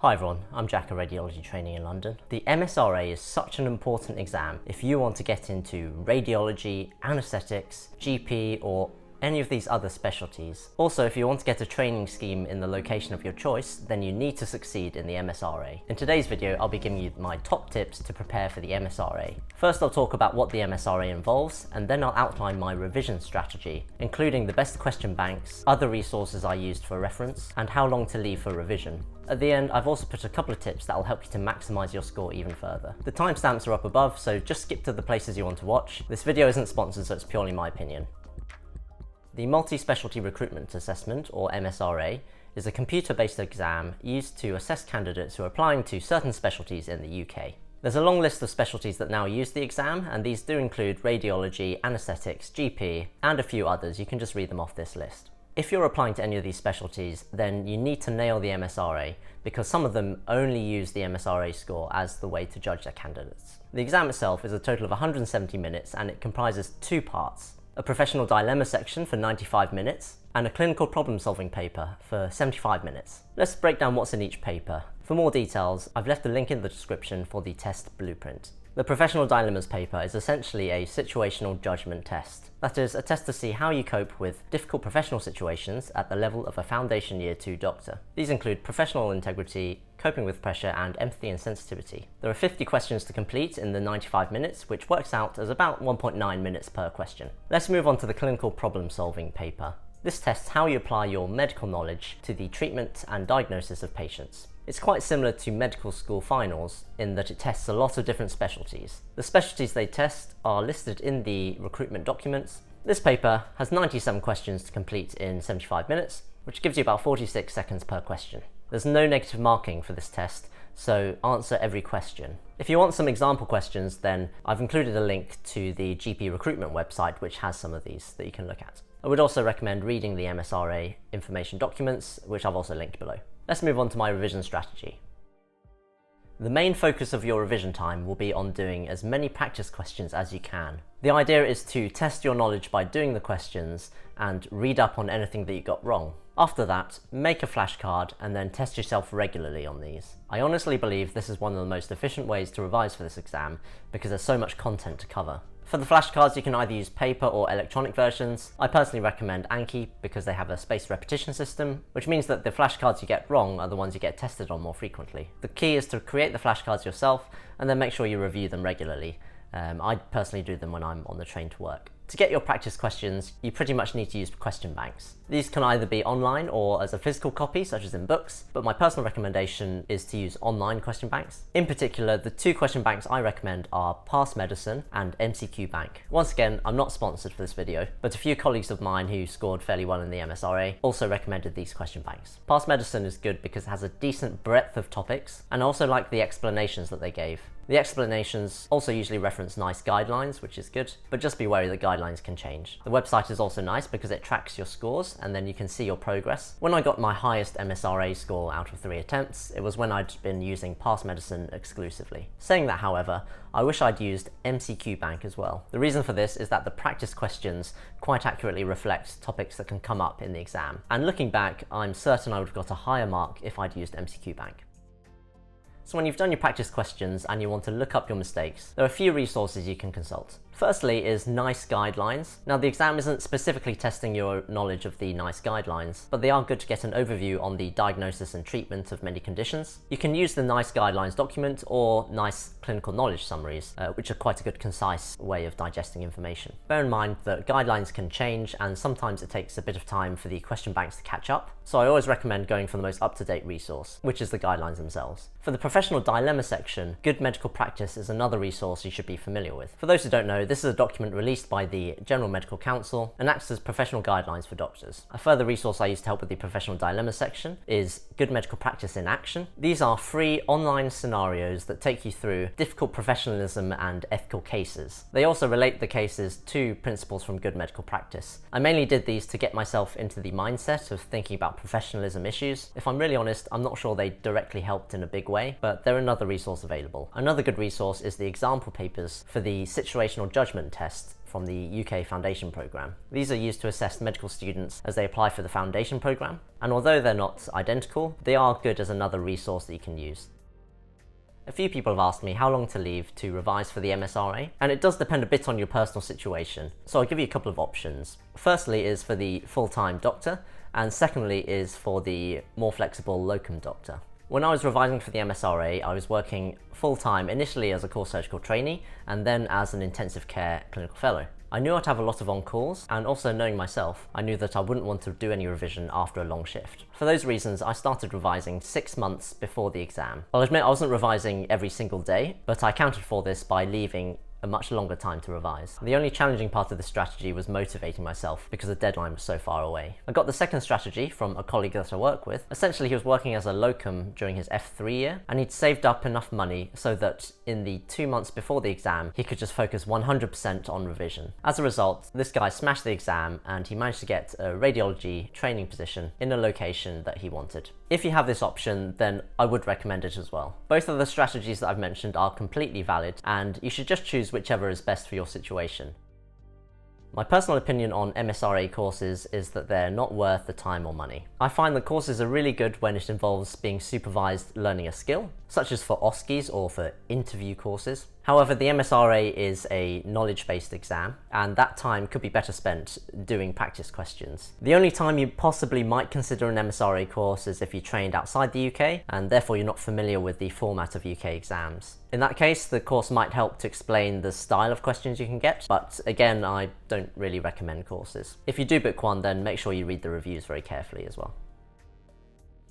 Hi everyone, I'm Jack, a radiology trainee in London. The MSRA is such an important exam if you want to get into radiology, anaesthetics, GP or any of these other specialties. Also, if you want to get a training scheme in the location of your choice, then you need to succeed in the MSRA. In today's video, I'll be giving you my top tips to prepare for the MSRA. First, I'll talk about what the MSRA involves, and then I'll outline my revision strategy, including the best question banks, other resources I used for reference, and how long to leave for revision. At the end, I've also put a couple of tips that will help you to maximise your score even further. The timestamps are up above, so just skip to the places you want to watch. This video isn't sponsored, so it's purely my opinion. The Multi-Specialty Recruitment Assessment, or MSRA, is a computer-based exam used to assess candidates who are applying to certain specialties in the UK. There's a long list of specialties that now use the exam, and these do include radiology, anaesthetics, GP, and a few others. You can just read them off this list. If you're applying to any of these specialties, then you need to nail the MSRA, because some of them only use the MSRA score as the way to judge their candidates. The exam itself is a total of 170 minutes, and it comprises two parts: a professional dilemma section for 95 minutes, and a clinical problem-solving paper for 75 minutes. Let's break down what's in each paper. For more details, I've left a link in the description for the test blueprint. The professional dilemmas paper is essentially a situational judgment test. That is, a test to see how you cope with difficult professional situations at the level of a foundation year 2 doctor. These include professional integrity, coping with pressure, and empathy and sensitivity. There are 50 questions to complete in the 95 minutes, which works out as about 1.9 minutes per question. Let's move on to the clinical problem-solving paper. This tests how you apply your medical knowledge to the treatment and diagnosis of patients. It's quite similar to medical school finals in that it tests a lot of different specialties. The specialties they test are listed in the recruitment documents. This paper has 97 questions to complete in 75 minutes, which gives you about 46 seconds per question. There's no negative marking for this test, so answer every question. If you want some example questions, then I've included a link to the GP recruitment website, which has some of these that you can look at. I would also recommend reading the MSRA information documents, which I've also linked below. Let's move on to my revision strategy. The main focus of your revision time will be on doing as many practice questions as you can. The idea is to test your knowledge by doing the questions and read up on anything that you got wrong. After that, make a flashcard and then test yourself regularly on these. I honestly believe this is one of the most efficient ways to revise for this exam because there's so much content to cover. For the flashcards, you can either use paper or electronic versions. I personally recommend Anki because they have a spaced repetition system, which means that the flashcards you get wrong are the ones you get tested on more frequently. The key is to create the flashcards yourself and then make sure you review them regularly. I personally do them when I'm on the train to work. To get your practice questions, you pretty much need to use question banks. These can either be online or as a physical copy, such as in books, but my personal recommendation is to use online question banks. In particular, the two question banks I recommend are Past Medicine and MCQ Bank. Once again, I'm not sponsored for this video, but a few colleagues of mine who scored fairly well in the MSRA also recommended these question banks. Past Medicine is good because it has a decent breadth of topics, and I also like the explanations that they gave. The explanations also usually reference nice guidelines, which is good, but just be wary that guidelines can change. The website is also nice because it tracks your scores and then you can see your progress. When I got my highest MSRA score out of 3 attempts, it was when I'd been using Past Medicine exclusively. Saying that, however, I wish I'd used MCQ Bank as well. The reason for this is that the practice questions quite accurately reflect topics that can come up in the exam. And looking back, I'm certain I would have got a higher mark if I'd used MCQ Bank. So when you've done your practice questions and you want to look up your mistakes, there are a few resources you can consult. Firstly is NICE guidelines. Now the exam isn't specifically testing your knowledge of the NICE guidelines, but they are good to get an overview on the diagnosis and treatment of many conditions. You can use the NICE guidelines document or NICE clinical knowledge summaries, which are quite a good concise way of digesting information. Bear in mind that guidelines can change and sometimes it takes a bit of time for the question banks to catch up, so I always recommend going for the most up-to-date resource, which is the guidelines themselves. For the professional dilemma section, Good Medical Practice is another resource you should be familiar with. For those who don't know, this is a document released by the General Medical Council and acts as professional guidelines for doctors. A further resource I use to help with the professional dilemma section is Good Medical Practice in Action. These are free online scenarios that take you through difficult professionalism and ethical cases. They also relate the cases to principles from Good Medical Practice. I mainly did these to get myself into the mindset of thinking about professionalism issues. If I'm really honest, I'm not sure they directly helped in a big way, but they're another resource available. Another good resource is the example papers for the situational judgment test from the UK Foundation Programme. These are used to assess medical students as they apply for the Foundation Programme, and although they're not identical, they are good as another resource that you can use. A few people have asked me how long to leave to revise for the MSRA, and it does depend a bit on your personal situation, so I'll give you a couple of options. Firstly is for the full-time doctor, and secondly is for the more flexible locum doctor. When I was revising for the MSRA, I was working full-time initially as a core surgical trainee and then as an intensive care clinical fellow. I knew I'd have a lot of on-calls, and also knowing myself, I knew that I wouldn't want to do any revision after a long shift. For those reasons, I started revising 6 months before the exam. I'll admit I wasn't revising every single day, but I accounted for this by leaving a much longer time to revise. The only challenging part of the strategy was motivating myself because the deadline was so far away. I got the second strategy from a colleague that I work with. Essentially, he was working as a locum during his F3 year, and he'd saved up enough money so that in the 2 months before the exam, he could just focus 100% on revision. As a result, this guy smashed the exam and he managed to get a radiology training position in a location that he wanted. If you have this option, then I would recommend it as well. Both of the strategies that I've mentioned are completely valid, and you should just choose whichever is best for your situation. My personal opinion on MSRA courses is that they're not worth the time or money. I find that courses are really good when it involves being supervised learning a skill, such as for OSCEs or for interview courses. However, the MSRA is a knowledge-based exam, and that time could be better spent doing practice questions. The only time you possibly might consider an MSRA course is if you trained outside the UK, and therefore you're not familiar with the format of UK exams. In that case, the course might help to explain the style of questions you can get, but again, I don't really recommend courses. If you do book one, then make sure you read the reviews very carefully as well.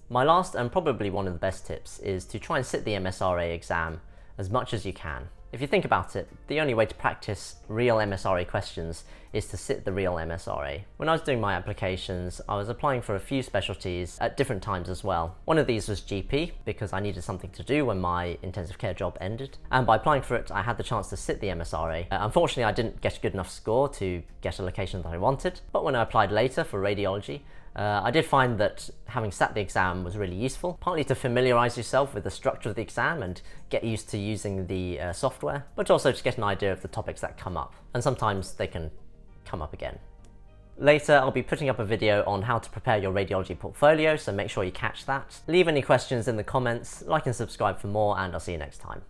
My last and probably one of the best tips is to try and sit the MSRA exam as much as you can. If you think about it, the only way to practice real MSRA questions is to sit the real MSRA. When I was doing my applications, I was applying for a few specialties at different times as well. One of these was GP, because I needed something to do when my intensive care job ended. And by applying for it, I had the chance to sit the MSRA. Unfortunately, I didn't get a good enough score to get a location that I wanted, but when I applied later for radiology, I did find that having sat the exam was really useful, partly to familiarise yourself with the structure of the exam and get used to using the software, but also to get an idea of the topics that come up, and sometimes they can come up again. Later, I'll be putting up a video on how to prepare your radiology portfolio, so make sure you catch that. Leave any questions in the comments, like and subscribe for more, and I'll see you next time.